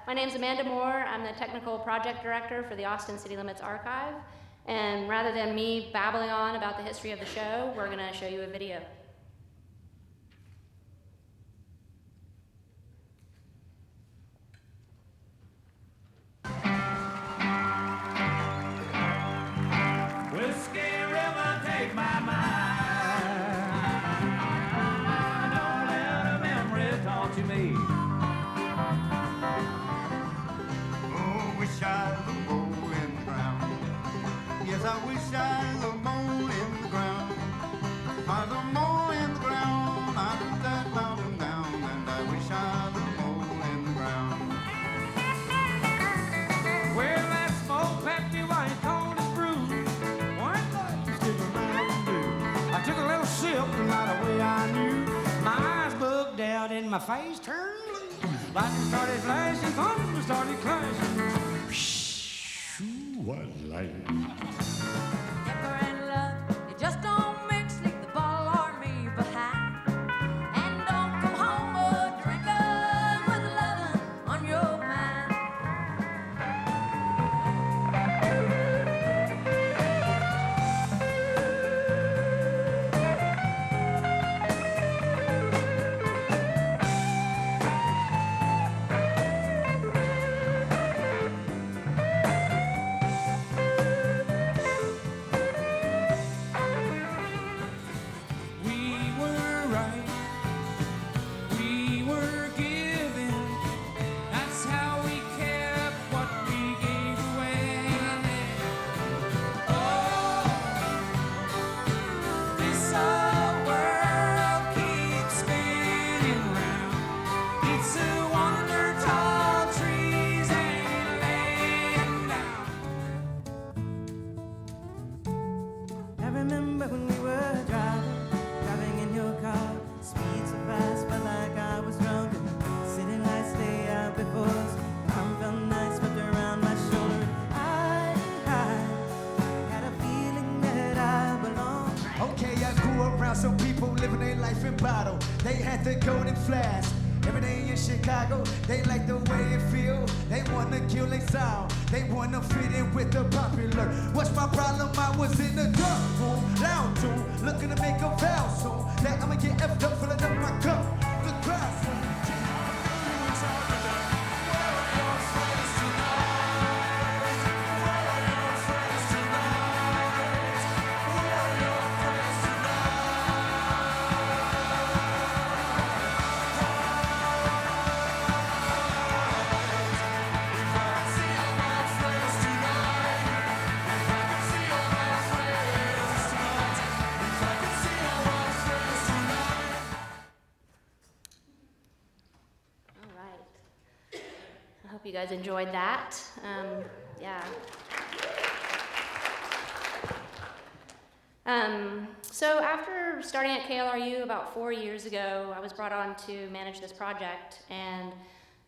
My name's Amanda Moore. I'm the Technical Project Director for the Austin City Limits Archive. And rather than me babbling on about the history of the show, we're going to show you a video. Whiskey River, take my mind. Don't let a memory talk to me. Oh, wish I was a mole in the ground. Yes, I wish I was a mole in the ground. I was a mole in the ground. I took that mountain down, and I wish I was a mole in the ground. Well, that smoke Pepsi white cold is brewed. One night to stick a Mountain Dew. I took a little sip, and right away I knew. My eyes bugged out and my face turned blue. Lightning started flashing, thunder started clashing. What light? Never in love, you just don't mix, leave the ball or me behind. And don't come home a drinking with loving on your mind. We were right, we were giving. That's how we kept what we gave away. Oh, this old world keeps spinning round. It's a wonder tall trees ain't laying down. I remember when we were driving in your car. Speed so fast, felt like I was drunk. And city lights lay out before us. Arm felt nice, wrapped around my shoulder. I had a feeling that I belonged. Okay, I grew around some people living their life in bottle. They had the golden flash. Every day in Chicago, they like the way it feel. They wanna kill their sound. They wanna fit in with the popular. What's my problem? I was in the dark room, loud room, looking to make a vow soon. That I'ma get effed up, filling up my cup. The grass. All right. I hope you guys enjoyed that. Yeah. So after starting at KLRU about 4 years ago, I was brought on to manage this project, and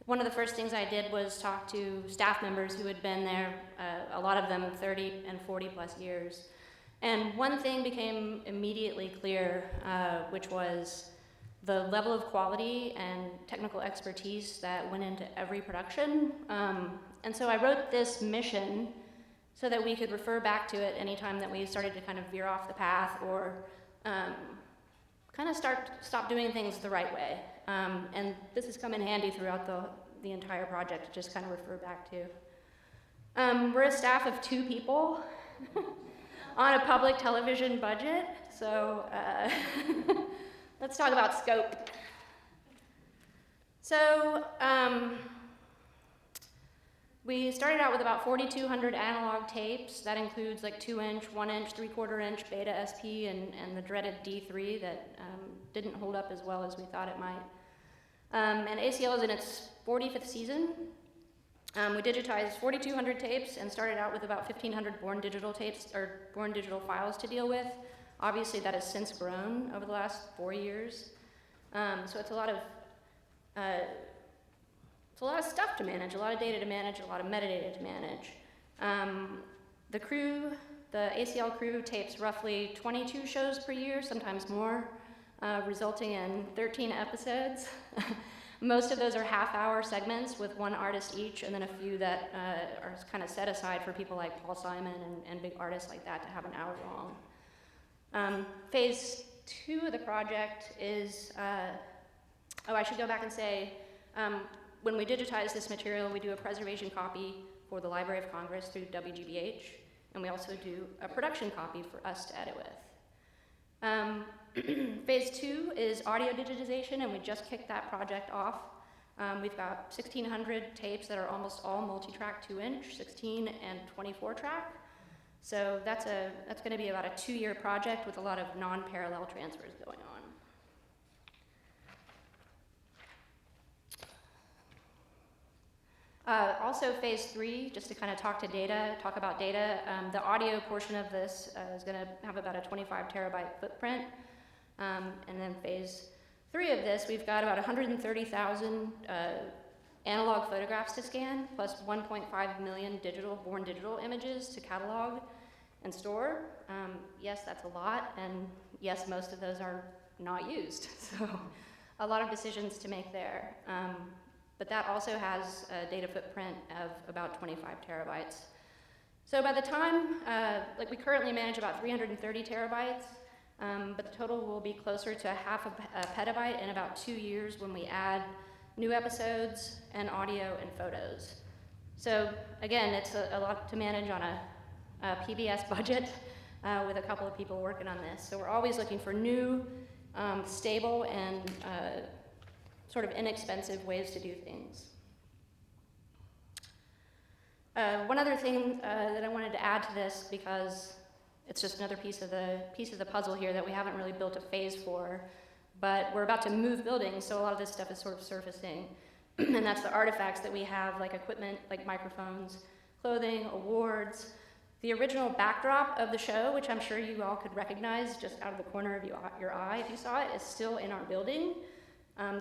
one of the first things I did was talk to staff members who had been there, a lot of them 30 and 40 plus years. And one thing became immediately clear, which was the level of quality and technical expertise that went into every production. And so I wrote this mission so that we could refer back to it anytime that we started to kind of veer off the path or kind of stop doing things the right way. And this has come in handy throughout the entire project to just kind of refer back to. We're a staff of 2 people on a public television budget, so let's talk about scope. So we started out with about 4,200 analog tapes. That includes like 2-inch, 1-inch, 3/4-inch Beta SP and the dreaded D3 that didn't hold up as well as we thought it might. And ACL is in its 45th season. We digitized 4,200 tapes and started out with about 1,500 born digital tapes or born digital files to deal with. Obviously, that has since grown over the last 4 years. So it's a lot of stuff to manage, a lot of data to manage, a lot of metadata to manage. The ACL crew tapes roughly 22 shows per year, sometimes more, resulting in 13 episodes. Most of those are half-hour segments with one artist each, and then a few that are kind of set aside for people like Paul Simon and big artists like that to have an hour long. Phase 2 of the project is, I should go back and say, when we digitize this material, we do a preservation copy for the Library of Congress through WGBH, and we also do a production copy for us to edit with. Phase 2 is audio digitization, and we just kicked that project off. We've got 1,600 tapes that are almost all multi-track 2-inch, 16 and 24 track. So that's going to be about a 2-year project with a lot of non-parallel transfers going on. Also phase 3, just to kind of talk about data, the audio portion of this is going to have about a 25 terabyte footprint. And then phase 3 of this, we've got about 130,000 analog photographs to scan, plus 1.5 million born digital images to catalog and store. Yes, that's a lot, and yes, most of those are not used. So a lot of decisions to make there. But that also has a data footprint of about 25 terabytes. So by the time, we currently manage about 330 terabytes, but the total will be closer to half a petabyte in about 2 years when we add new episodes and audio and photos. So again, it's a lot to manage on a PBS budget with a couple of people working on this. So we're always looking for new, stable, and sort of inexpensive ways to do things. One other thing that I wanted to add to this, because it's just another piece of the puzzle here that we haven't really built a phase for, but we're about to move buildings, so a lot of this stuff is sort of surfacing. And that's the artifacts that we have, like equipment, like microphones, clothing, awards. The original backdrop of the show, which I'm sure you all could recognize just out of the corner of your eye if you saw it, is still in our building.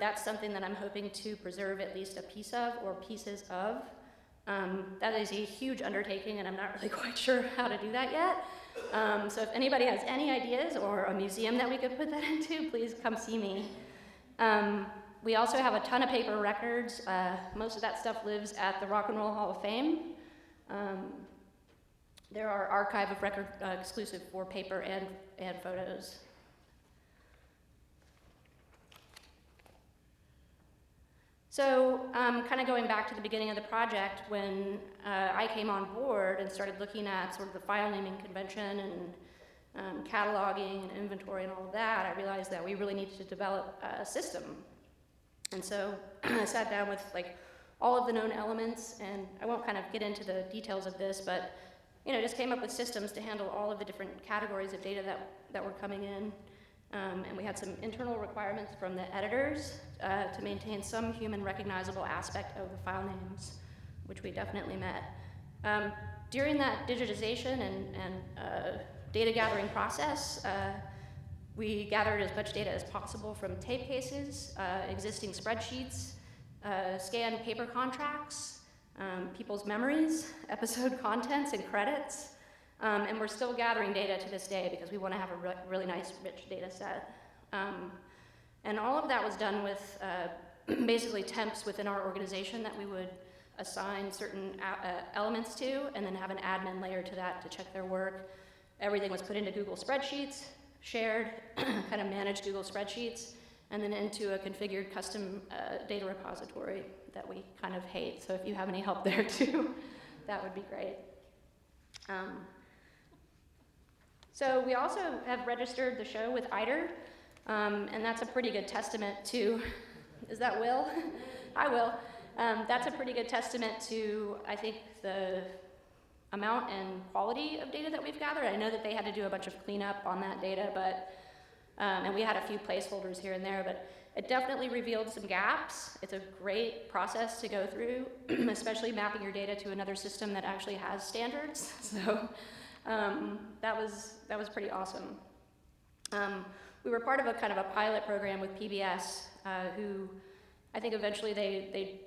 That's something that I'm hoping to preserve at least a piece of, or pieces of. That is a huge undertaking, and I'm not really quite sure how to do that yet. So if anybody has any ideas or a museum that we could put that into, please come see me. We also have a ton of paper records. Most of that stuff lives at the Rock and Roll Hall of Fame. There are archive of record exclusive for paper and photos. So kind of going back to the beginning of the project, when I came on board and started looking at sort of the file naming convention and cataloging and inventory and all of that, I realized that we really needed to develop a system. And so I sat down with all of the known elements, and I won't kind of get into the details of this, but just came up with systems to handle all of the different categories of data that were coming in. And we had some internal requirements from the editors to maintain some human recognizable aspect of the file names, which we definitely met. During that digitization and data gathering process, we gathered as much data as possible from tape cases, existing spreadsheets, scanned paper contracts, people's memories, episode contents and credits. And we're still gathering data to this day because we want to have a really nice, rich data set. And all of that was done with basically temps within our organization that we would assign certain elements to, and then have an admin layer to that to check their work. Everything was put into Google Spreadsheets, shared, kind of managed Google Spreadsheets, and then into a configured custom data repository that we kind of hate. So if you have any help there too, that would be great. So we also have registered the show with ITER, and that's a pretty good testament to, is that Will? Hi, Will. That's a pretty good testament to, I think, the amount and quality of data that we've gathered. I know that they had to do a bunch of cleanup on that data, but and we had a few placeholders here and there, but it definitely revealed some gaps. It's a great process to go through, especially mapping your data to another system that actually has standards. So that was pretty awesome. We were part of a kind of a pilot program with PBS, who I think eventually they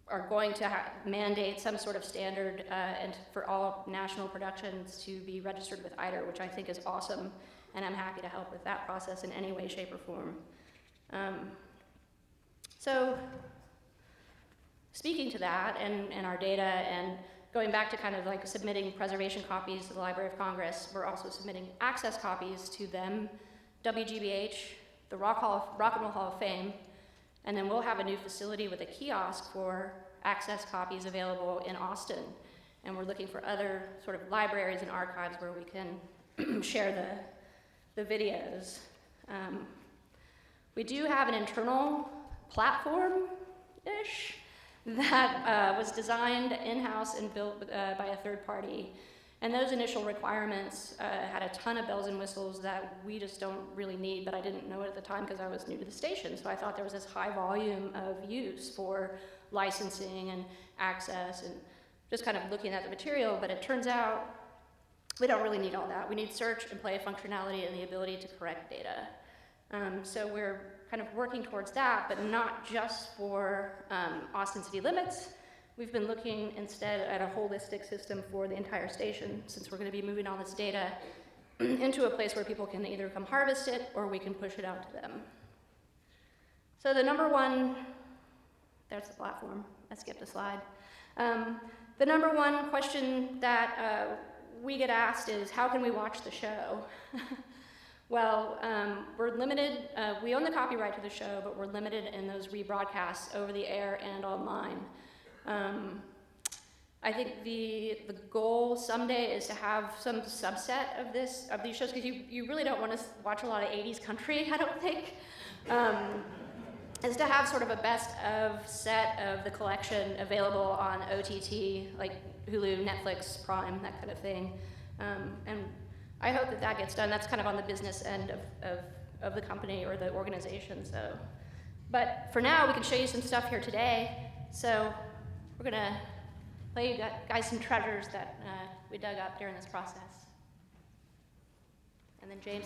are going to mandate some sort of standard and for all national productions to be registered with ITER, which I think is awesome, and I'm happy to help with that process in any way, shape, or form. So speaking to that and our data and going back to kind of like submitting preservation copies to the Library of Congress, we're also submitting access copies to them, WGBH, the Rock and Roll Hall of Fame, and then we'll have a new facility with a kiosk for access copies available in Austin. And we're looking for other sort of libraries and archives where we can share the videos. We do have an internal platform-ish that was designed in-house and built by a third party. And those initial requirements had a ton of bells and whistles that we just don't really need, but I didn't know it at the time because I was new to the station. So I thought there was this high volume of use for licensing and access and just kind of looking at the material, but it turns out we don't really need all that. We need search and play functionality and the ability to correct data. So we're kind of working towards that, but not just for Austin city limits. We've been looking instead at a holistic system for the entire station, since we're going to be moving all this data into a place where people can either come harvest it or we can push it out to them. So the number one, there's the platform. I skipped a slide. The number one question that we get asked is, how can we watch the show? Well, we're limited, we own the copyright to the show, but we're limited in those rebroadcasts over the air and online. I think the goal someday is to have some subset of these shows, because you really don't want to watch a lot of 80s country, I don't think. Is to have sort of a best of set of the collection available on OTT, like Hulu, Netflix, Prime, that kind of thing. And I hope that that gets done. That's kind of on the business end of the company or the organization. So, but for now, we can show you some stuff here today. So we're gonna play you guys some treasures that we dug up during this process. And then James.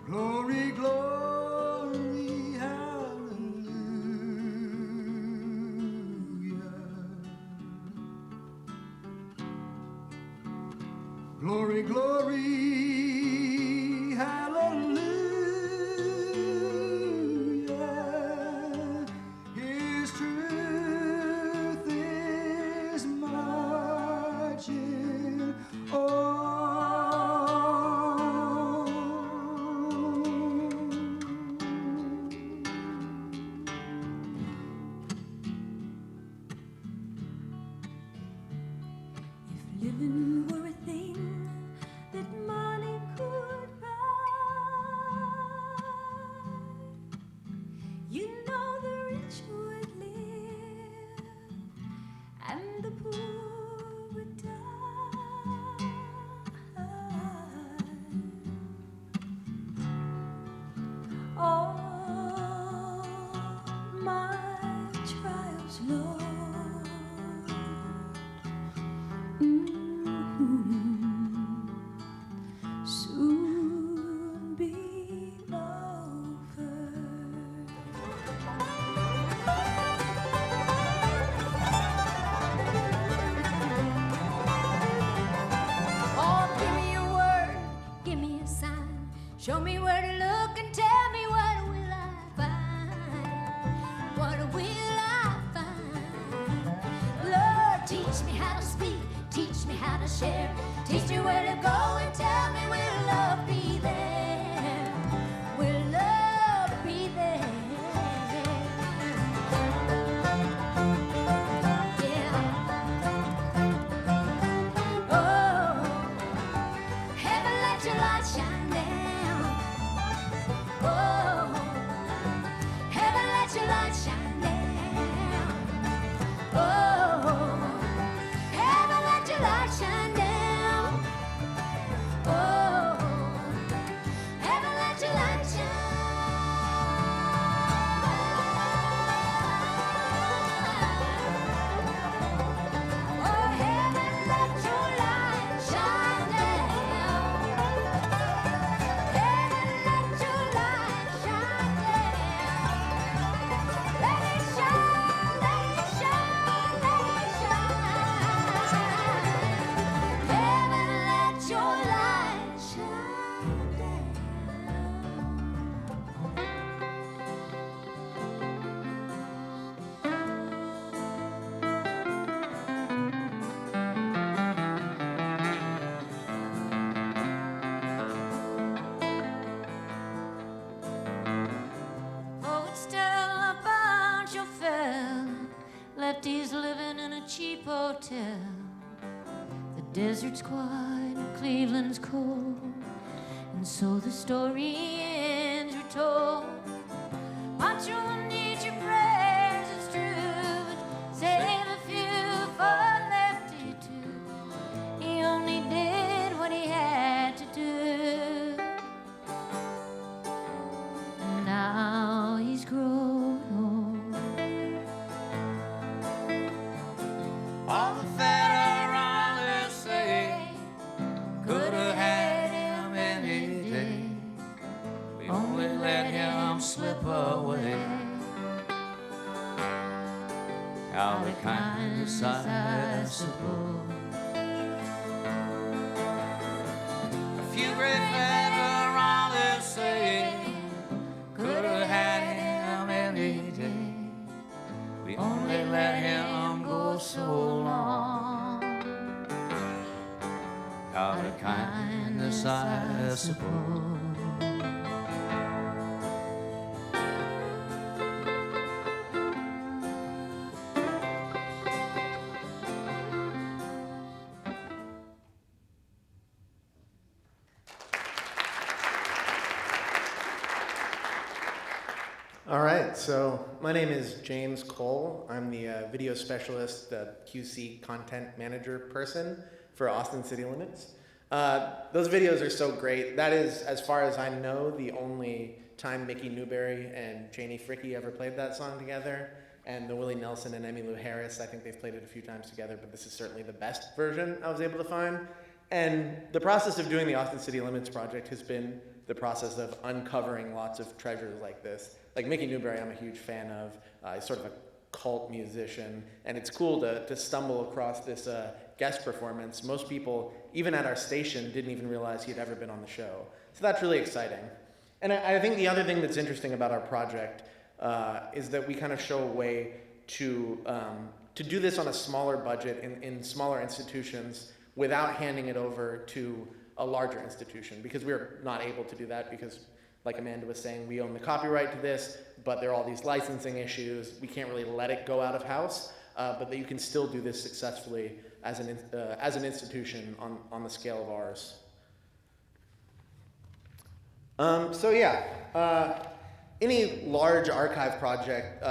Glory, glory, hallelujah. Glory, glory, hallelujah. His truth is marching on. If living were a thing that money could buy, you know the rich would live and the poor would die. All my trials, Lord, soon be over. Oh, give me a word, give me a sign, show me where to look and tell me what will I find? What will I find? Lord, teach me how to speak, teach me how to share, teach me where to go and tell me will love be there? Will love be there? Yeah. Oh, heaven, let your light shine down. Oh, heaven, let your light shine down. Oh, heaven, let your light shine down. Oh, lefties living in a cheap hotel. The desert's quiet and Cleveland's cold, and so the story ends are told. Watch you need your prayers, it's true, but save a few for Lefty too. He only did what he had to do, and now he's grown old. All the federalists say could have had him any day. We only let him slip away. How the kind decide, I suppose. A few great federalists say could have had him any day. We only let him go so long. How the kind decide, I suppose. All right, so my name is James Cole. I'm the video specialist, QC content manager person for Austin City Limits. Those videos are so great. That is, as far as I know, the only time Mickey Newberry and Janie Fricke ever played that song together. And the Willie Nelson and Emmylou Harris, I think they've played it a few times together, but this is certainly the best version I was able to find. And the process of doing the Austin City Limits project has been the process of uncovering lots of treasures like this. Like Mickey Newberry, I'm a huge fan of. He's sort of a cult musician, and it's cool to stumble across this guest performance. Most people, even at our station, didn't even realize he had ever been on the show. So that's really exciting. And I think the other thing that's interesting about our project is that we kind of show a way to do this on a smaller budget in smaller institutions without handing it over to a larger institution, because we're not able to do that because, like Amanda was saying, we own the copyright to this, but there are all these licensing issues. We can't really let it go out of house, but that you can still do this successfully as an institution on the scale of ours. Any large archive project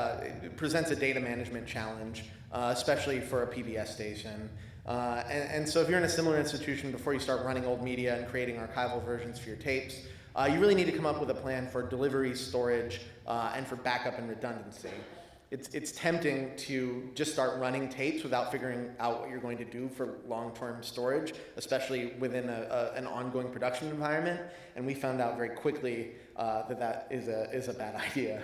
presents a data management challenge, especially for a PBS station. And so if you're in a similar institution, before you start running old media and creating archival versions for your tapes, you really need to come up with a plan for delivery, storage, and for backup and redundancy. It's tempting to just start running tapes without figuring out what you're going to do for long-term storage, especially within an ongoing production environment. And we found out very quickly that is a bad idea.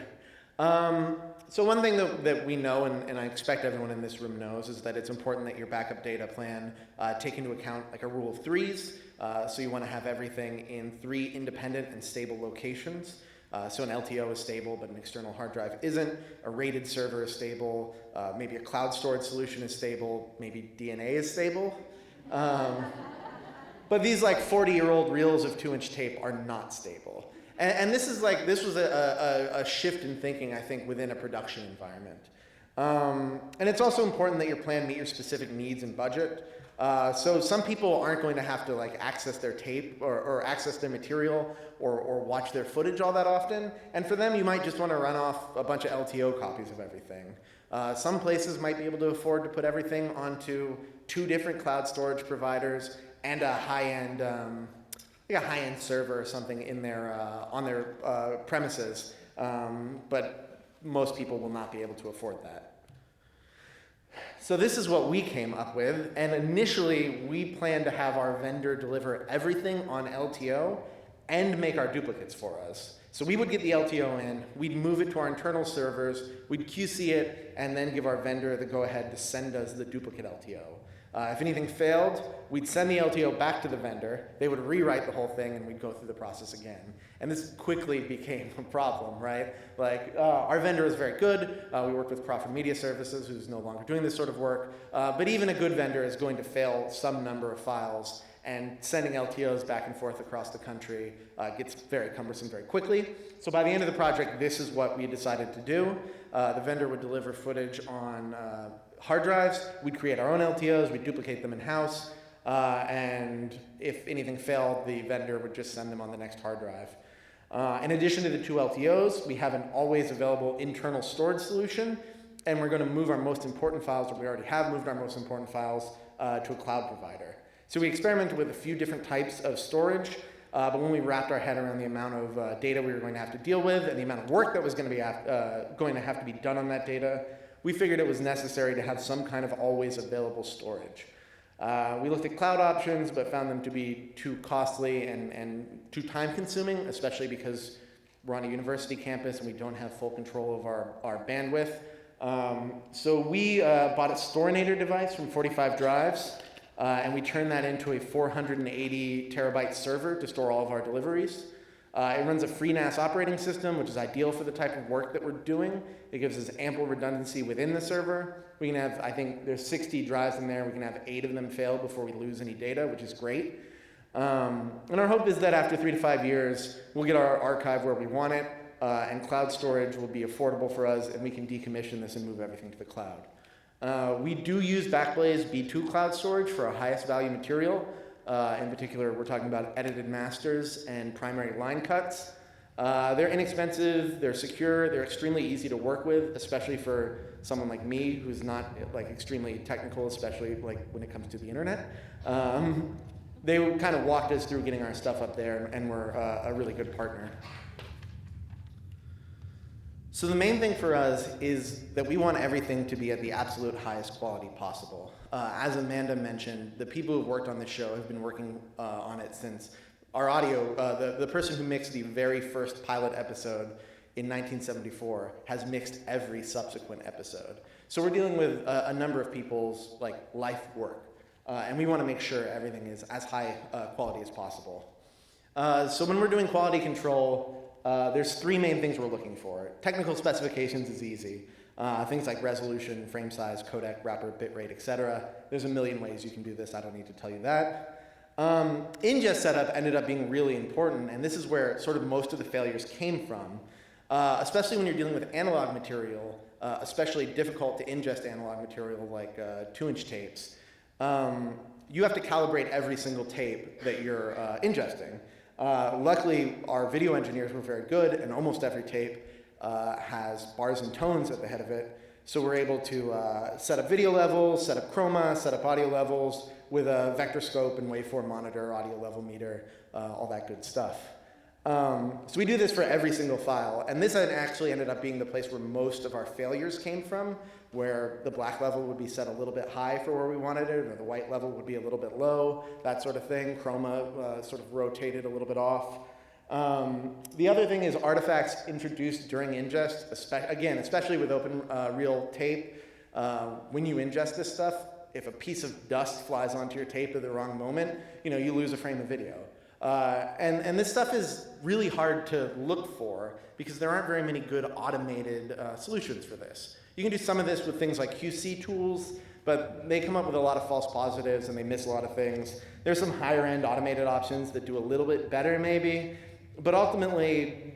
So one thing that we know, and I expect everyone in this room knows, is that it's important that your backup data plan take into account like a rule of threes. So you want to have everything in 3 independent and stable locations. So an LTO is stable, but an external hard drive isn't. A RAID server is stable. Maybe a cloud storage solution is stable. Maybe DNA is stable. But these like 40-year-old reels of 2-inch tape are not stable. And this was a shift in thinking, I think, within a production environment. And it's also important that your plan meet your specific needs and budget. So some people aren't going to have to like access their tape or access their material or watch their footage all that often. And for them, you might just want to run off a bunch of LTO copies of everything. Some places might be able to afford to put everything onto 2 different cloud storage providers and a high-end server or something in their on their premises, but most people will not be able to afford that. So this is what we came up with, and initially we planned to have our vendor deliver everything on LTO and make our duplicates for us. So we would get the LTO in, we'd move it to our internal servers, we'd QC it, and then give our vendor the go-ahead to send us the duplicate LTO. If anything failed, we'd send the LTO back to the vendor, they would rewrite the whole thing, and we'd go through the process again. And this quickly became a problem, right? Like, our vendor is very good. We worked with Crawford Media Services, who's no longer doing this sort of work. But even a good vendor is going to fail some number of files, and sending LTOs back and forth across the country gets very cumbersome very quickly. So by the end of the project, this is what we decided to do. The vendor would deliver footage on hard drives. We'd create our own LTOs, we'd duplicate them in-house, and if anything failed, the vendor would just send them on the next hard drive. In addition to the 2 LTOs, we have an always available internal storage solution, and we're going to move our most important files, or we already have moved our most important files, to a cloud provider. So we experimented with a few different types of storage, but when we wrapped our head around the amount of data we were going to have to deal with and the amount of work that was going to have to be done on that data, we figured it was necessary to have some kind of always available storage. We looked at cloud options, but found them to be too costly and too time-consuming, especially because we're on a university campus and we don't have full control of our bandwidth. So we bought a Storinator device from 45 Drives, and we turned that into a 480 terabyte server to store all of our deliveries. It runs a FreeNAS operating system, which is ideal for the type of work that we're doing. It gives us ample redundancy within the server. We can have, I think there's 60 drives in there. We can have 8 of them fail before we lose any data, which is great. And our hope is that after 3 to 5 years, we'll get our archive where we want it, and cloud storage will be affordable for us, and we can decommission this and move everything to the cloud. We do use Backblaze B2 cloud storage for our highest value material. In particular, we're talking about edited masters and primary line cuts. They're inexpensive, they're secure, they're extremely easy to work with, especially for someone like me who's not extremely technical, especially when it comes to the internet. They kind of walked us through getting our stuff up there, and we're a really good partner. So the main thing for us is that we want everything to be at the absolute highest quality possible. As Amanda mentioned, the people who've worked on this show have been working on it since our audio, the person who mixed the very first pilot episode in 1974 has mixed every subsequent episode. So we're dealing with a number of people's life work, and we want to make sure everything is as high quality as possible. So when we're doing quality control, there's 3 main things we're looking for. Technical specifications is easy. Things like resolution, frame size, codec, wrapper, bitrate, etc. There's a million ways you can do this. I don't need to tell you that. Ingest setup ended up being really important, and this is where sort of most of the failures came from, especially when you're dealing with analog material, especially difficult to ingest analog material like 2-inch tapes. You have to calibrate every single tape that you're ingesting. Luckily, our video engineers were very good, and almost every tape has bars and tones at the head of it. So we're able to set up video levels, set up chroma, set up audio levels with a vector scope and waveform monitor, audio level meter, all that good stuff. So we do this for every single file, and this actually ended up being the place where most of our failures came from, where the black level would be set a little bit high for where we wanted it, or the white level would be a little bit low, that sort of thing. Chroma sort of rotated a little bit off. The other thing is artifacts introduced during ingest, especially with open reel tape. When you ingest this stuff, if a piece of dust flies onto your tape at the wrong moment, you lose a frame of video. And this stuff is really hard to look for because there aren't very many good automated solutions for this. You can do some of this with things like QC tools, but they come up with a lot of false positives and they miss a lot of things. There's some higher end automated options that do a little bit better maybe, but ultimately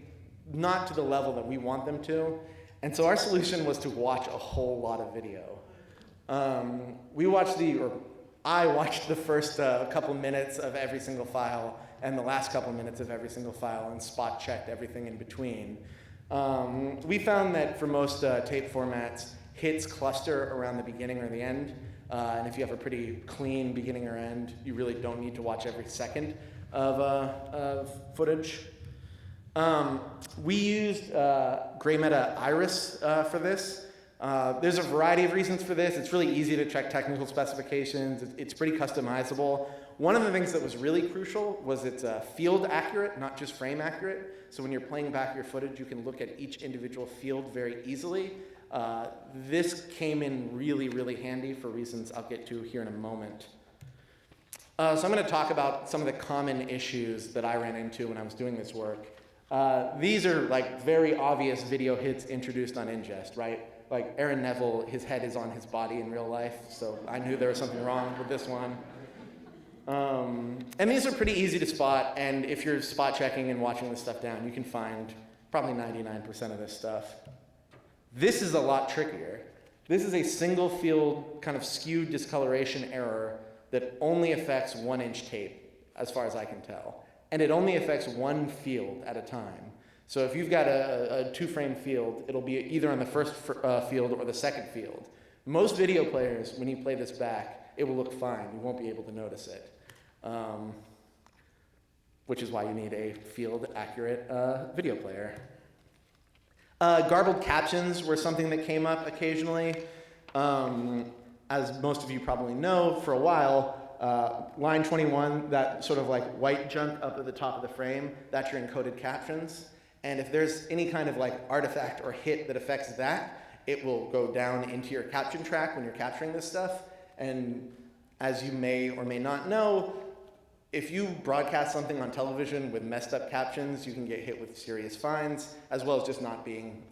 not to the level that we want them to. And so our solution was to watch a whole lot of video. I watched the first couple minutes of every single file and the last couple minutes of every single file and spot checked everything in between. We found that for most tape formats, hits cluster around the beginning or the end. And if you have a pretty clean beginning or end, you really don't need to watch every second of footage. We used Gray Meta Iris for this. There's a variety of reasons for this. It's really easy to check technical specifications. It's pretty customizable. One of the things that was really crucial was it's field accurate, not just frame accurate. So when you're playing back your footage, you can look at each individual field very easily. This came in really, really handy for reasons I'll get to here in a moment. So I'm going to talk about some of the common issues that I ran into when I was doing this work. These are very obvious video hits introduced on ingest, right? Like Aaron Neville, his head is on his body in real life, so I knew there was something wrong with this one. And these are pretty easy to spot, and if you're spot checking and watching this stuff down, you can find probably 99% of this stuff. This is a lot trickier. This is a single field kind of skewed discoloration error that only affects 1-inch tape, as far as I can tell. And it only affects one field at a time. So if you've got a 2-frame field, it'll be either on the first field or the second field. Most video players, when you play this back, it will look fine. You won't be able to notice it. Which is why you need a field-accurate video player. Garbled captions were something that came up occasionally. As most of you probably know, for a while, line 21, that sort of like white junk up at the top of the frame, that's your encoded captions. And if there's any kind of like artifact or hit that affects that, it will go down into your caption track when you're capturing this stuff. And as you may or may not know, if you broadcast something on television with messed up captions, you can get hit with serious fines, as well as just not being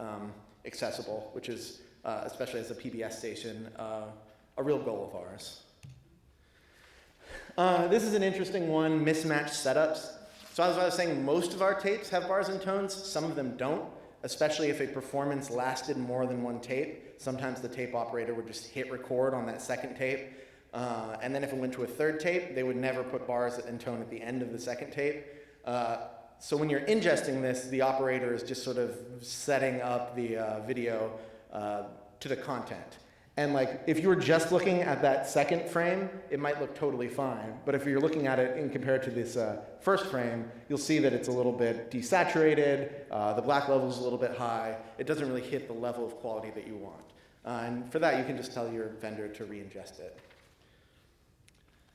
accessible, which is, especially as a PBS station, a real goal of ours. This is an interesting one, mismatched setups. So as I was saying, most of our tapes have bars and tones, some of them don't, especially if a performance lasted more than one tape. Sometimes the tape operator would just hit record on that second tape. And then if it went to a third tape, they would never put bars and tone at the end of the second tape. So when you're ingesting this, the operator is just sort of setting up the video to the content. And like, if you were just looking at that second frame, it might look totally fine. But if you're looking at it in compared to this first frame, you'll see that it's a little bit desaturated, the black level is a little bit high. It doesn't really hit the level of quality that you want. And for that, you can just tell your vendor to re-ingest it.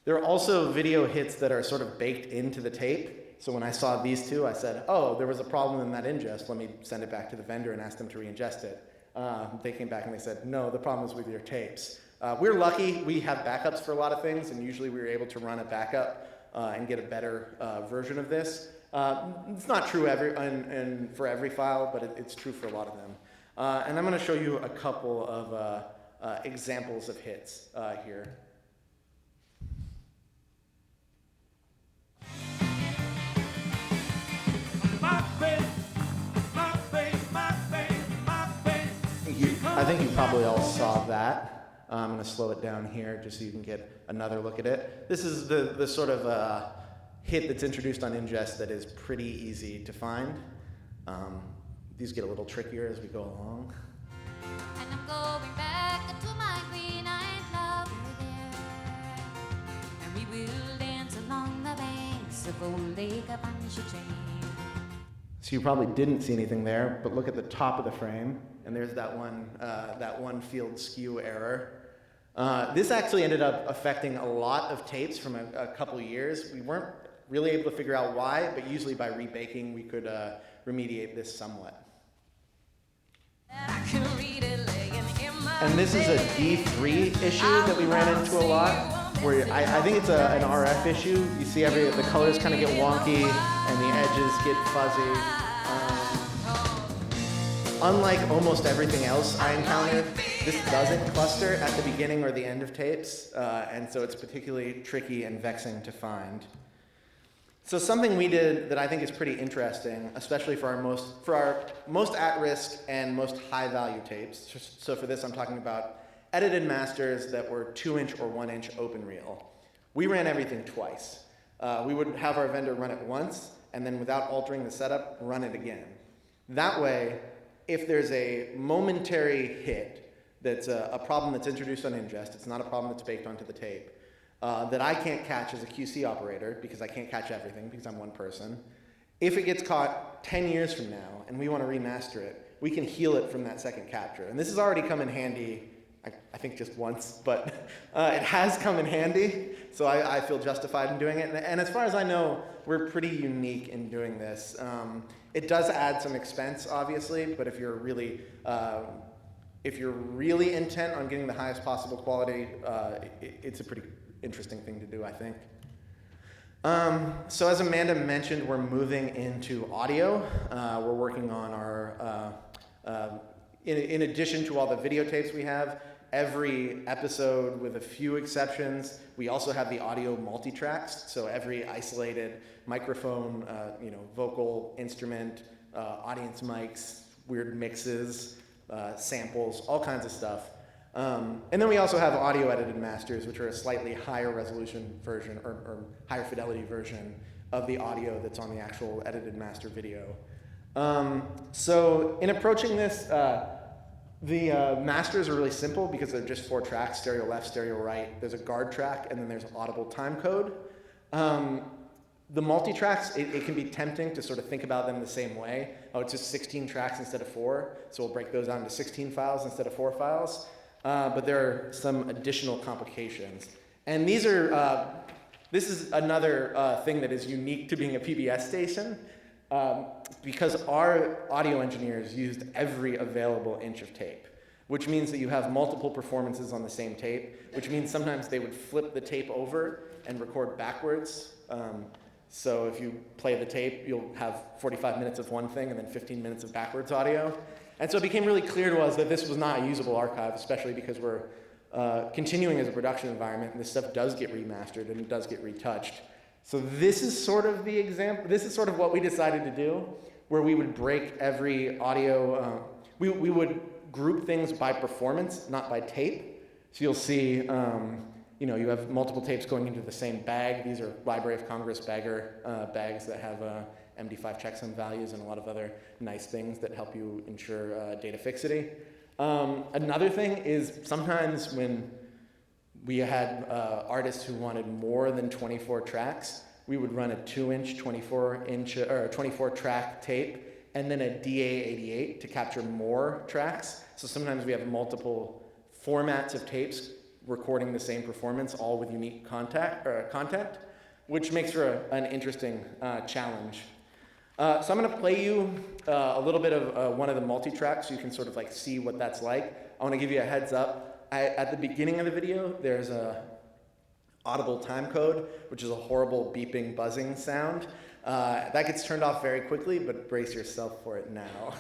There are also video hits that are sort of baked into the tape. So when I saw these two, I said, oh, there was a problem in that ingest. Let me send it back to the vendor and ask them to re-ingest it. They came back and they said, no, the problem is with your tapes. We're lucky. We have backups for a lot of things, and usually we were able to run a backup and get a better version of this. It's not true for every file, but it's true for a lot of them. And I'm going to show you a couple of examples of hits here. I think you probably all saw that. I'm going to slow it down here just so you can get another look at it. This is the sort of hit that's introduced on ingest that is pretty easy to find. These get a little trickier as we go along. And I'm going back to my green-eyed lover there, and we will dance along the banks of Old Lake Pontchartrain. So you probably didn't see anything there, but look at the top of the frame, and there's that one field skew error. This actually ended up affecting a lot of tapes from a couple years. We weren't really able to figure out why, but usually by rebaking we could remediate this somewhat. And this is a D3 issue that we ran into a lot, where I think it's an RF issue. You see the colors kind of get wonky and the edges get fuzzy. Unlike almost everything else I encountered, this doesn't cluster at the beginning or the end of tapes, and so it's particularly tricky and vexing to find. So something we did that I think is pretty interesting, especially for our most at-risk and most high-value tapes. So for this, I'm talking about edited masters that were 2-inch or 1-inch open reel. We ran everything twice. We would have our vendor run it once, and then without altering the setup, run it again. That way, if there's a momentary hit that's a problem that's introduced on ingest, it's not a problem that's baked onto the tape, that I can't catch as a QC operator, because I can't catch everything because I'm one person. If it gets caught 10 years from now and we want to remaster it, we can heal it from that second capture. And this has already come in handy, I think just once, but it has come in handy, so I feel justified in doing it. And as far as I know, we're pretty unique in doing this. It does add some expense, obviously, but if you're really intent on getting the highest possible quality, it's a pretty interesting thing to do, I think. So as Amanda mentioned, we're moving into audio. We're working on our, in addition to all the videotapes we have, every episode with a few exceptions, we also have the audio multitracks. So every isolated microphone, vocal instrument, audience mics, weird mixes, samples, all kinds of stuff. And then we also have audio edited masters, which are a slightly higher resolution version or higher fidelity version of the audio that's on the actual edited master video. So in approaching this, the masters are really simple because they're just 4 tracks, stereo left, stereo right. There's a guard track, and then there's audible time code. The multi-tracks, it can be tempting to sort of think about them the same way. Oh, it's just 16 tracks instead of 4, so we'll break those down to 16 files instead of 4 files. But there are some additional complications. And these are, this is another thing that is unique to being a PBS station, because our audio engineers used every available inch of tape, which means that you have multiple performances on the same tape, which means sometimes they would flip the tape over and record backwards. So if you play the tape, you'll have 45 minutes of one thing and then 15 minutes of backwards audio. And so it became really clear to us that this was not a usable archive, especially because we're continuing as a production environment, and this stuff does get remastered and it does get retouched. So this is sort of the example, this is sort of what we decided to do, where we would break every audio, we would group things by performance, not by tape. So you'll see, you know, you have multiple tapes going into the same bag. These are Library of Congress bags that have MD5 checksum values and a lot of other nice things that help you ensure data fixity. Another thing is sometimes when we had artists who wanted more than 24 tracks, we would run a 2-inch, 24 track tape and then a DA88 to capture more tracks. So sometimes we have multiple formats of tapes recording the same performance, all with unique content, which makes for an interesting challenge. So I'm going to play you a little bit of one of the multi-tracks so you can sort of like see what that's like. I want to give you a heads up. At the beginning of the video, there's a audible time code, which is a horrible beeping, buzzing sound. That gets turned off very quickly, but brace yourself for it now.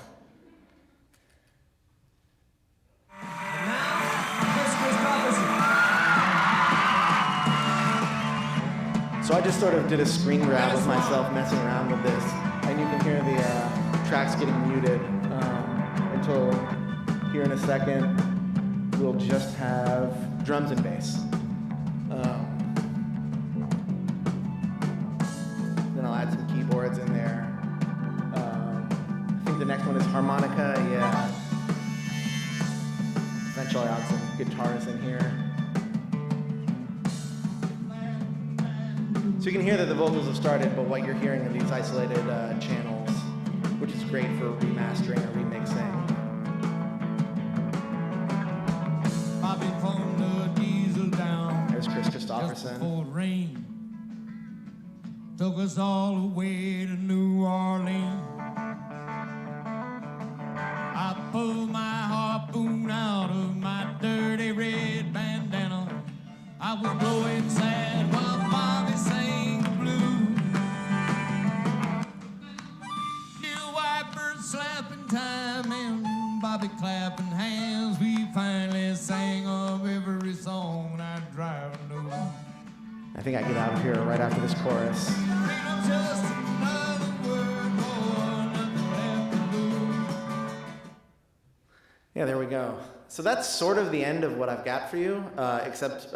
So I just sort of did a screen grab of myself messing around with this, and you can hear the tracks getting muted until here in a second we'll just have drums and bass. Then I'll add some keyboards in there. I think the next one is harmonica, yeah. Eventually I'll add some guitars in here. So you can hear that the vocals have started, but what you're hearing are these isolated channels, which is great for remastering or remixing. Bobby phoned the diesel down. There's Chris Christopherson. Before it rained, took us all away to New Orleans. I pulled my harpoon out of my dirty red bandana. I was growing sad while Bobby sang the blues. New wipers slapping time and Bobby clapping hands. We finally sang of every song I drive and know. I think I get out of here right after this chorus. Just another word more, nothing left to lose. Yeah, there we go. So that's sort of the end of what I've got for you, except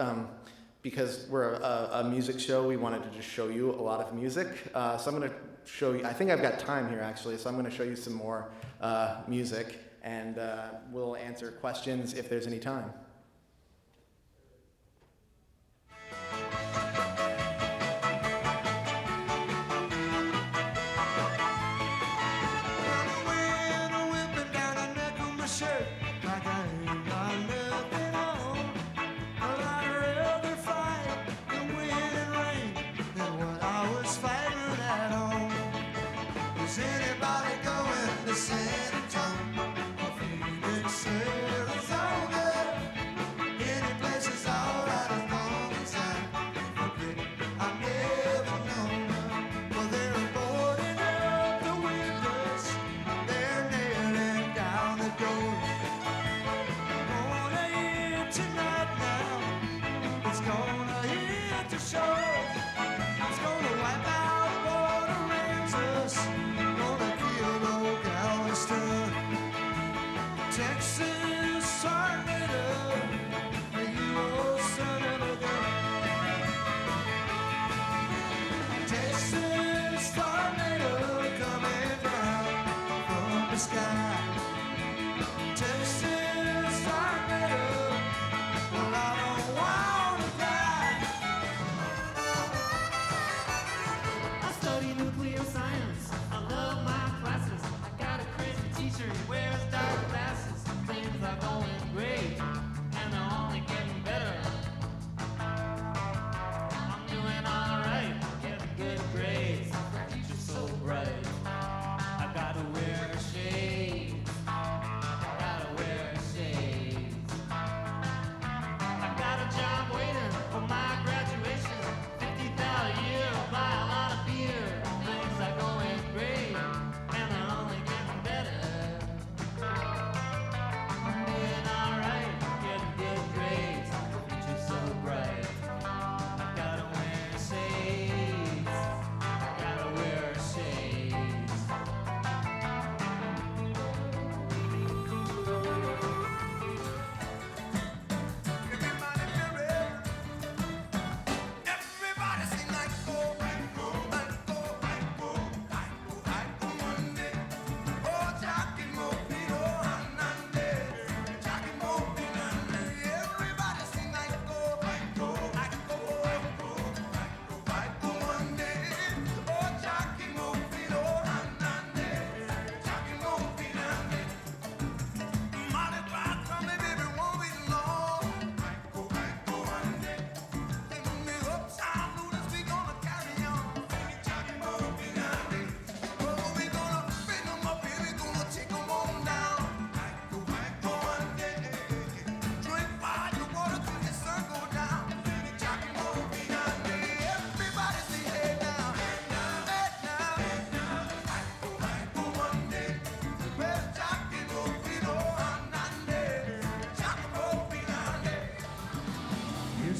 because we're a music show, we wanted to just show you a lot of music. So I'm going to show you, I think I've got time here actually, so I'm going to show you some more music, and we'll answer questions if there's any time.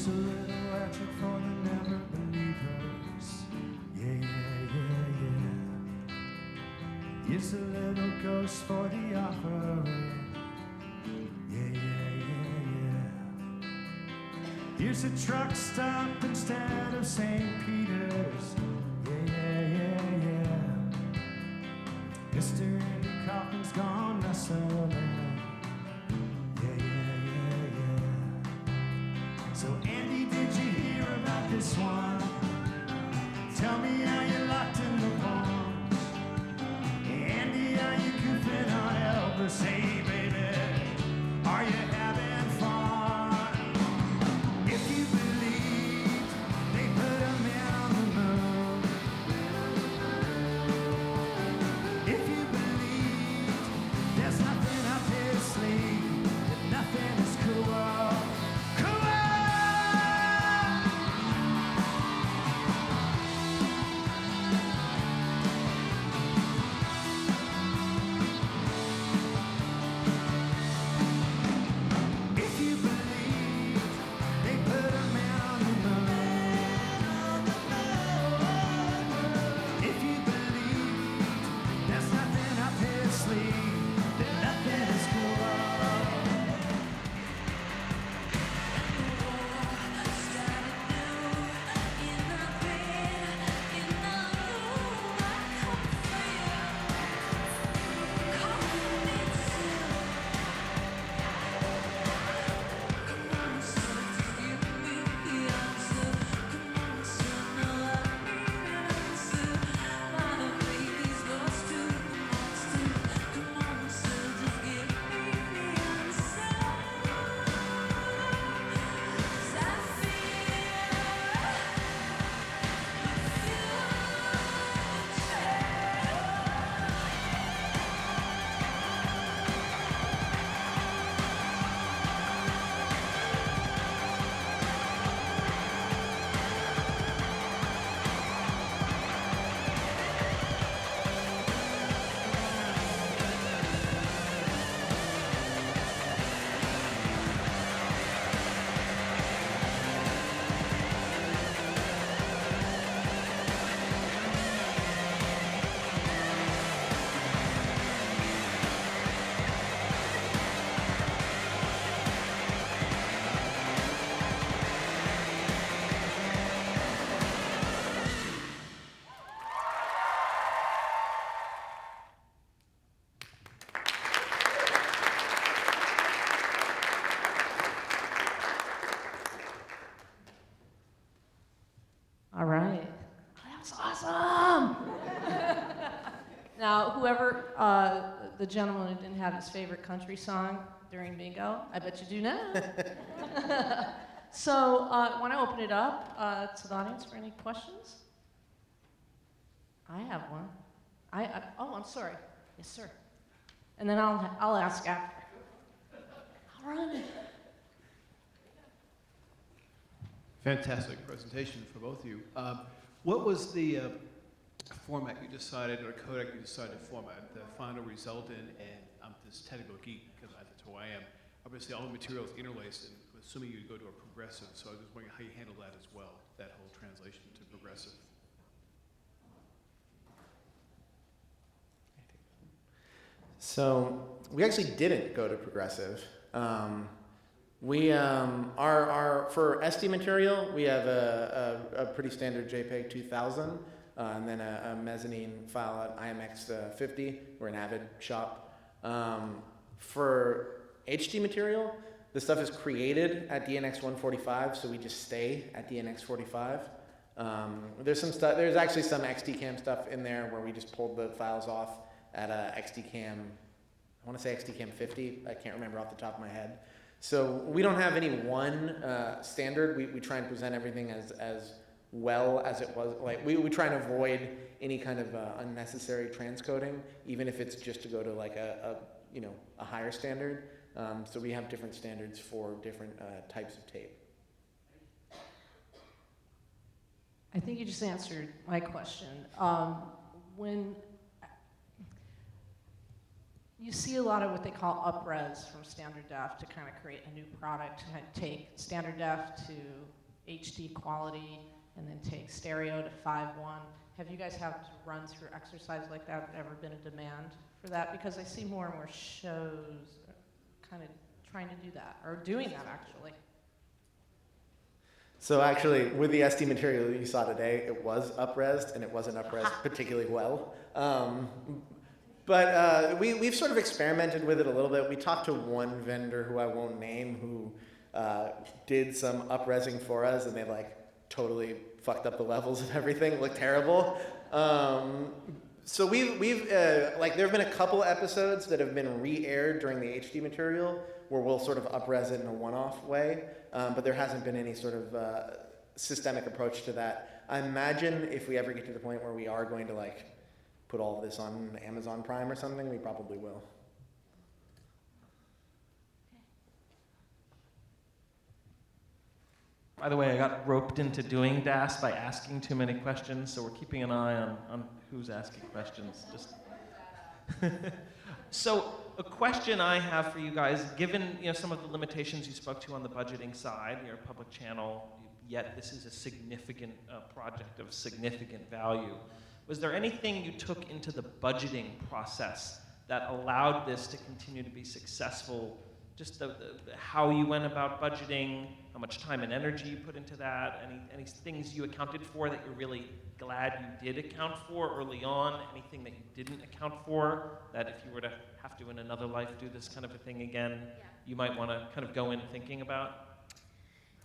Here's a little ratchet for the never believers. Yeah, yeah, yeah, yeah. Here's a little ghost for the offering. Yeah, yeah, yeah, yeah. Here's a truck stop instead of St. Peter's. Yeah, yeah, yeah, yeah. Mister in the coffin's gone wrestling. Yeah, yeah, yeah, yeah. So Andy, did you hear about this one? Tell me how you locked in the bones. Andy, are you goofing on Elvis? Hey, baby, are you having fun? If you believe they put a man on the moon, if you believe there's nothing up his sleeve, that nothing is cool. All right. That was awesome. Now, whoever, the gentleman who didn't have his favorite country song during bingo, I bet you do now. So, want to open it up to the audience for any questions? I have one. Oh, I'm sorry. Yes, sir. And then I'll ask after. All right. Fantastic presentation for both of you. What was the format you decided, or codec you decided to format, the final result in? And I'm this technical geek because that's who I am. Obviously, all the materials interlaced, and I'm assuming you go to a progressive. So I was just wondering how you handle that as well, that whole translation to progressive. So we actually didn't go to progressive. We for SD material, we have a pretty standard JPEG 2000, and then a mezzanine file at IMX 50. We're an Avid shop. For HD material, the stuff is created at DNX 145, so we just stay at DNX 45. There's some stuff. There's actually some XDCAM stuff in there where we just pulled the files off at XDCAM. I want to say XDCAM 50. I can't remember off the top of my head. So we don't have any one standard. We try and present everything as well as it was. Like we try and avoid any kind of unnecessary transcoding, even if it's just to go to like a higher standard. So we have different standards for different types of tape. I think you just answered my question. You see a lot of what they call up-res from standard def to kind of create a new product, to kind of take standard def to HD quality, and then take stereo to 5.1. Have you guys had to run through exercise like that? Ever been a demand for that? Because I see more and more shows kind of trying to do that, or doing that actually. So actually, with the SD material you saw today, it was up-resed, and it wasn't up-resed particularly well. But we've sort of experimented with it a little bit. We talked to one vendor who I won't name who did some up-resing for us, and they like totally fucked up the levels of everything. It looked terrible. So we've like there have been a couple episodes that have been re-aired during the HD material where we'll sort of up-res it in a one-off way, but there hasn't been any sort of systemic approach to that. I imagine if we ever get to the point where we are going to like put all of this on Amazon Prime or something, we probably will. By the way, I got roped into doing DAS by asking too many questions, so we're keeping an eye on who's asking questions. Just So a question I have for you guys, given some of the limitations you spoke to on the budgeting side, you're a public channel, yet this is a significant project of significant value. Was there anything you took into the budgeting process that allowed this to continue to be successful? Just the how you went about budgeting, how much time and energy you put into that, any things you accounted for that you're really glad you did account for early on, anything that you didn't account for that if you were to have to in another life do this kind of a thing again, you might want to kind of go in thinking about?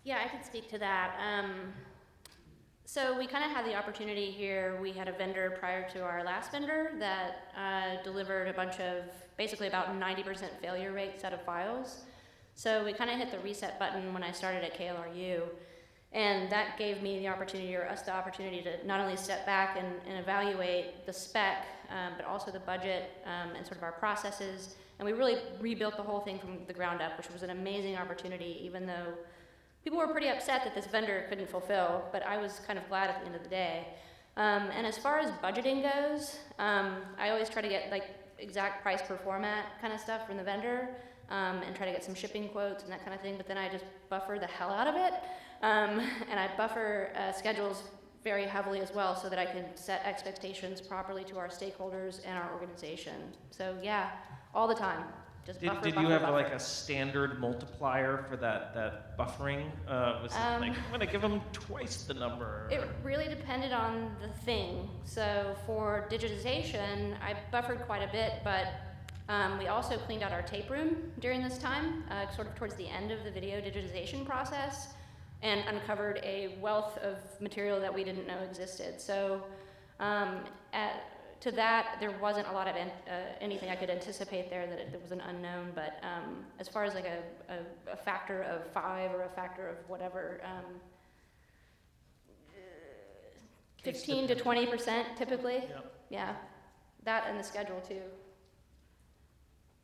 Yeah, I can speak to that. So we kind of had the opportunity here. We had a vendor prior to our last vendor that delivered a bunch of, basically about 90% failure rate set of files. So we kind of hit the reset button when I started at KLRU. And that gave me the opportunity, or us the opportunity, to not only step back and evaluate the spec, but also the budget and sort of our processes. And we really rebuilt the whole thing from the ground up, which was an amazing opportunity, even though people were pretty upset that this vendor couldn't fulfill, but I was kind of glad at the end of the day. And as far as budgeting goes, I always try to get like exact price per format kind of stuff from the vendor, and try to get some shipping quotes and that kind of thing, but then I just buffer the hell out of it. And I buffer schedules very heavily as well so that I can set expectations properly to our stakeholders and our organization. So yeah, all the time. Just Did you have like a standard multiplier for that buffering? Was it like, I'm gonna give them twice the number? It really depended on the thing. So for digitization, I buffered quite a bit, but we also cleaned out our tape room during this time, sort of towards the end of the video digitization process, and uncovered a wealth of material that we didn't know existed. So to that, there wasn't a lot of anything I could anticipate there that was an unknown, but as far as like a factor of 5 or a factor of whatever, 15 to 20% typically. Yep. Yeah, that and the schedule too.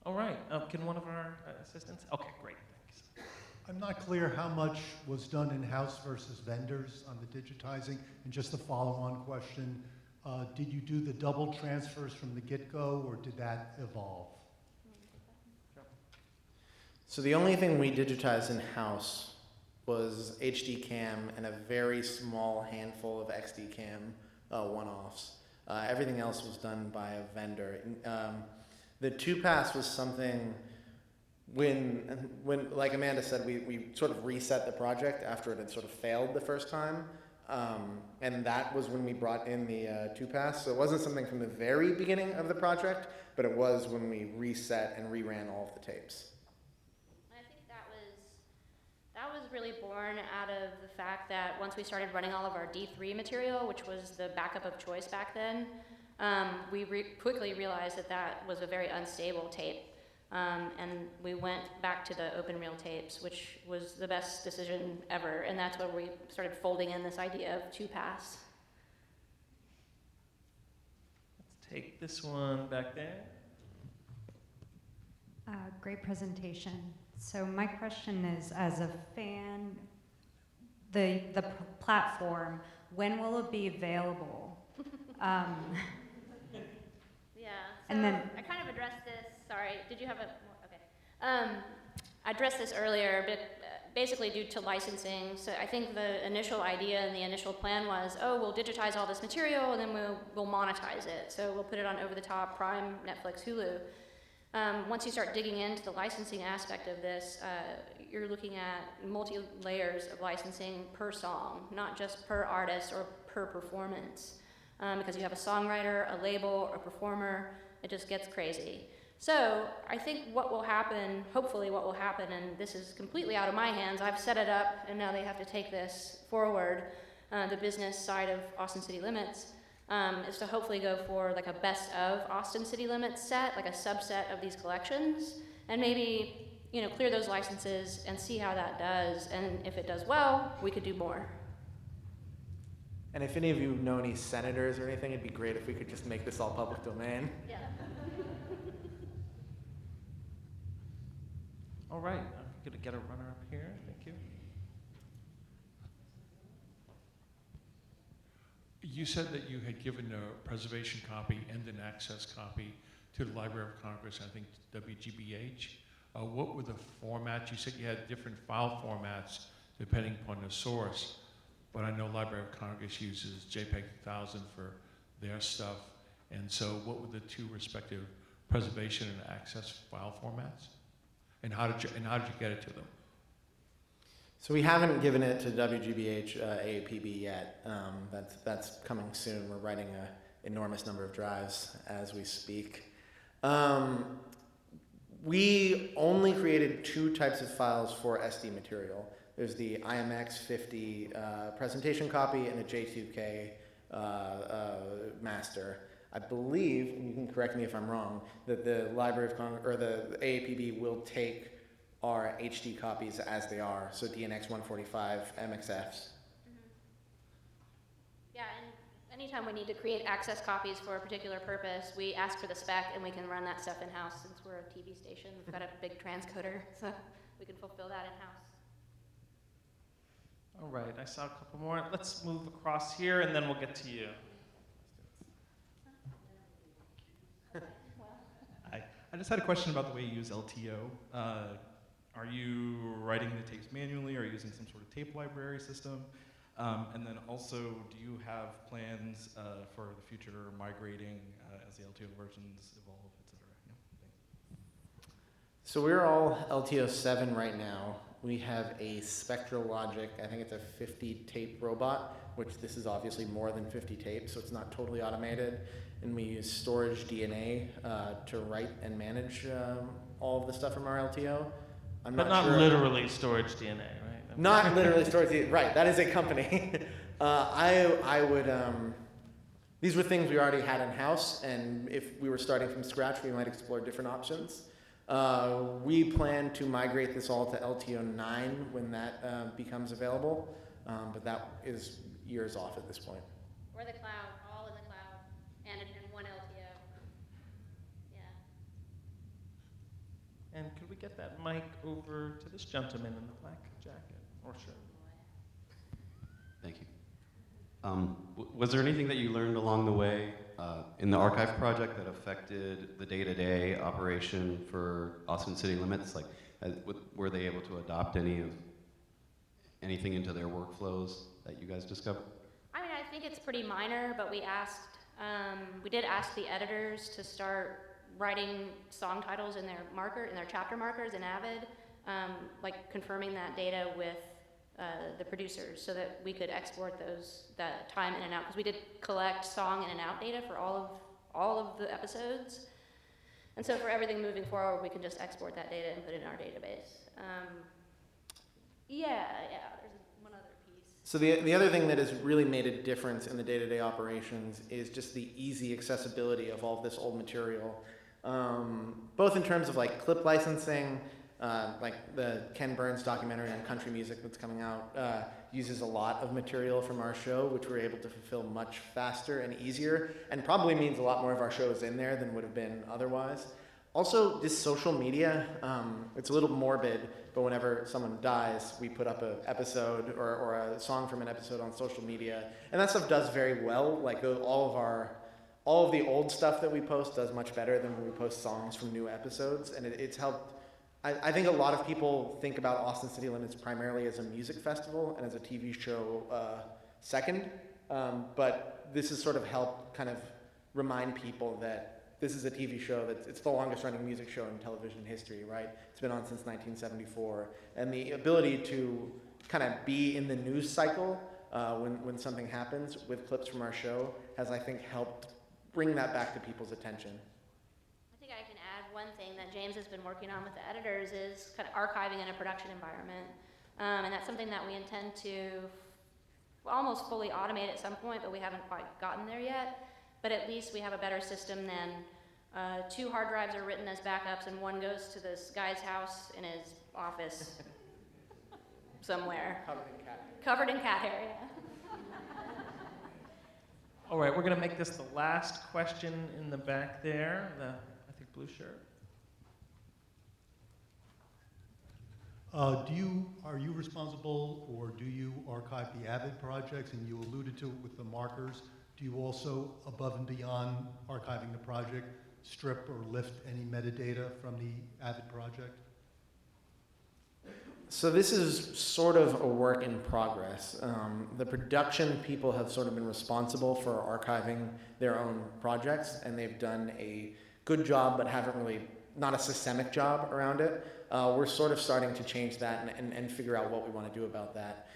All right, can one of our assistants? Okay, great, thanks. I'm not clear how much was done in-house versus vendors on the digitizing. And just a follow-on question, did you do the double transfers from the get-go, or did that evolve? So the only thing we digitized in-house was HD cam and a very small handful of XD cam one-offs. Everything else was done by a vendor. The 2-pass was something when like Amanda said, we sort of reset the project after it had sort of failed the first time. And that was when we brought in the 2-pass. So it wasn't something from the very beginning of the project, but it was when we reset and reran all of the tapes. I think that was really born out of the fact that once we started running all of our D3 material, which was the backup of choice back then, we quickly realized that was a very unstable tape. And we went back to the open reel tapes, which was the best decision ever. And that's where we started folding in this idea of 2-pass. Let's take this one back there. Great presentation. So my question is, as a fan, the platform, when will it be available? Yeah, so And then- I kind of addressed this Sorry, did you have a more? Okay. I addressed this earlier, but basically due to licensing. So I think the initial idea and the initial plan was, oh, we'll digitize all this material and then we'll monetize it. So we'll put it on over-the-top, Prime, Netflix, Hulu. Once you start digging into the licensing aspect of this, you're looking at multi-layers of licensing per song, not just per artist or per performance. Because you have a songwriter, a label, a performer, it just gets crazy. So I think what will happen, hopefully what will happen, and this is completely out of my hands, I've set it up and now they have to take this forward, the business side of Austin City Limits, is to hopefully go for like a best of Austin City Limits set, like a subset of these collections, and maybe, you know, clear those licenses and see how that does, and if it does well, we could do more. And if any of you know any senators or anything, it'd be great if we could just make this all public domain. Yeah. All right, I'm going to get a runner up here. Thank you. You said that you had given a preservation copy and an access copy to the Library of Congress, I think WGBH. What were the formats? You said you had different file formats depending upon the source, but I know Library of Congress uses JPEG 1000 for their stuff. And so what were the two respective preservation and access file formats? And how did you get it to them? So we haven't given it to WGBH AAPB yet. That's coming soon. We're writing an enormous number of drives as we speak. We only created two types of files for SD material. There's the IMX 50 presentation copy and a J2K master. I believe, and you can correct me if I'm wrong, that the Library of Congress or the AAPB will take our HD copies as they are, so DNX 145 MXFs. Mm-hmm. Yeah, and anytime we need to create access copies for a particular purpose, we ask for the spec and we can run that stuff in-house since we're a TV station. We've got a big transcoder, so we can fulfill that in-house. All right, I saw a couple more. Let's move across here and then we'll get to you. I just had a question about the way you use LTO. Are you writing the tapes manually? Are you using some sort of tape library system? And then also, do you have plans for the future migrating as the LTO versions evolve, et cetera? Yeah, thanks. So we're all LTO 7 right now. We have a SpectraLogic, I think it's a 50 tape robot, which this is obviously more than 50 tapes, so it's not totally automated. And we use storage DNA to write and manage all of the stuff from our LTO. But not sure. Literally storage DNA, right? Not literally storage DNA, right, that is a company. I would, these were things we already had in-house, and if we were starting from scratch, we might explore different options. We plan to migrate this all to LTO 9 when that becomes available, but that is years off at this point. Or the cloud, all in the cloud, and in one LTO. Yeah. And could we get that mic over to this gentleman in the black jacket or shirt? Thank you. Was there anything that you learned along the way in the archive project that affected the day-to-day operation for Austin City Limits? Like, were they able to adopt anything into their workflows that you guys discovered? I mean, I think it's pretty minor, but we did ask the editors to start writing song titles in their chapter markers in Avid, like confirming that data with the producers so that we could export that time in and out, because we did collect song in and out data for all of the episodes. And so for everything moving forward, we can just export that data and put it in our database. There's one other piece. So the other thing that has really made a difference in the day-to-day operations is just the easy accessibility of all of this old material, both in terms of like clip licensing, like the Ken Burns documentary on country music that's coming out uses a lot of material from our show, which we're able to fulfill much faster and easier, and probably means a lot more of our show is in there than would have been otherwise. Also, this social media, it's a little morbid, but whenever someone dies, we put up an episode or a song from an episode on social media, and that stuff does very well. Like all of our all of the old stuff that we post does much better than when we post songs from new episodes, and it's helped. I think a lot of people think about Austin City Limits primarily as a music festival and as a TV show second, but this has sort of helped kind of remind people that this is a TV show it's the longest running music show in television history, right? It's been on since 1974, and the ability to kind of be in the news cycle when something happens with clips from our show has, I think, helped bring that back to people's attention. I think I can add one thing that James has been working on with the editors is kind of archiving in a production environment. And that's something that we intend to almost fully automate at some point, but we haven't quite gotten there yet. But at least we have a better system than 2 hard drives are written as backups and one goes to this guy's house in his office somewhere. Covered in cat hair, yeah. All right, we're going to make this the last question in the back there, I think, blue shirt. Are you responsible, or do you archive the Avid projects? And you alluded to it with the markers. Do you also, above and beyond archiving the project, strip or lift any metadata from the Avid project? So this is sort of a work in progress. The production people have sort of been responsible for archiving their own projects, and they've done a good job, but haven't really, not a systemic job around it. We're sort of starting to change that and figure out what we want to do about that.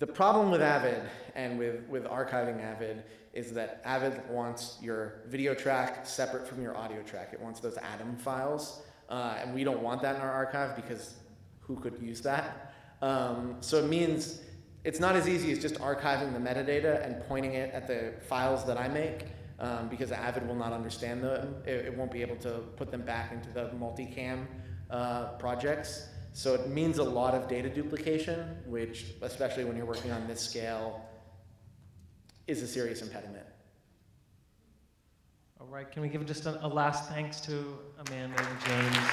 The problem with Avid and with archiving Avid is that Avid wants your video track separate from your audio track. It wants those Atom files, and we don't want that in our archive because who could use that? So it means it's not as easy as just archiving the metadata and pointing it at the files that I make, because Avid will not understand them. It won't be able to put them back into the multicam projects. So it means a lot of data duplication, which, especially when you're working on this scale, is a serious impediment. All right, can we give just a last thanks to Amanda and James?